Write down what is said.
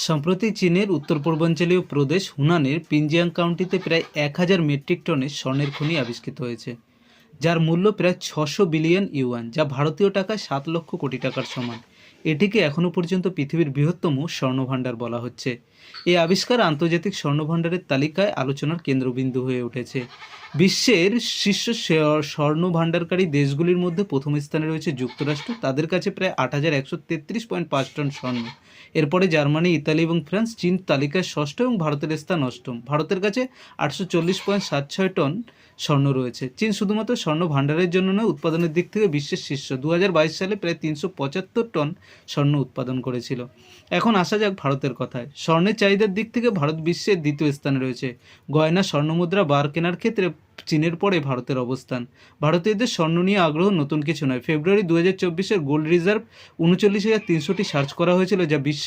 সম্প্রতি চীনের উত্তর পূর্বাঞ্চলীয় প্রদেশ হুনানের পিনজিয়াং কাউন্টিতে প্রায় 1,000 মেট্রিক টনের স্বর্ণের খনি আবিষ্কৃত হয়েছে, যার মূল্য প্রায় 600 বিলিয়ন ইউয়ান, যা ভারতীয় টাকায় 7 লক্ষ কোটি টাকার সমান। এটিকে এখনও পর্যন্ত পৃথিবীর বৃহত্তম স্বর্ণভাণ্ডার বলা হচ্ছে। এই আবিষ্কার আন্তর্জাতিক স্বর্ণভাণ্ডারের তালিকায় আলোচনার কেন্দ্রবিন্দু হয়ে উঠেছে। বিশ্বের শীর্ষ স্বর্ণ ভাণ্ডারকারী দেশগুলির মধ্যে প্রথম স্থানে রয়েছে যুক্তরাষ্ট্র, তাদের কাছে প্রায় 8,133.5 টন স্বর্ণ। এরপরে জার্মানি, ইতালি এবং ফ্রান্স। চীন তালিকায় ষষ্ঠ এবং ভারতের স্থান অষ্টম। ভারতের কাছে 840.76 টন স্বর্ণ রয়েছে। চীন শুধুমাত্র স্বর্ণ ভাণ্ডারের জন্য নয়, উৎপাদনের দিক থেকে বিশ্বের শীর্ষ। 2022 সালে প্রায় 375 টন স্বর্ণ উৎপাদন করেছিল। এখন আসা যাক ভারতের কথায়। স্বর্ণের চাহিদার দিক থেকে ভারত বিশ্বের দ্বিতীয় স্থানে রয়েছে। গয়না, স্বর্ণমুদ্রা, বার কেনার ক্ষেত্রে চীনের পরে ভারতের অবস্থান। ভারতীয়দের স্বর্ণ নিয়ে আগ্রহ নতুন কিছু নয়। ফেব্রুয়ারি 2024-এর গোল্ড রিজার্ভ 39,300টি সার্চ করা হয়েছিল, যা বিশ্বের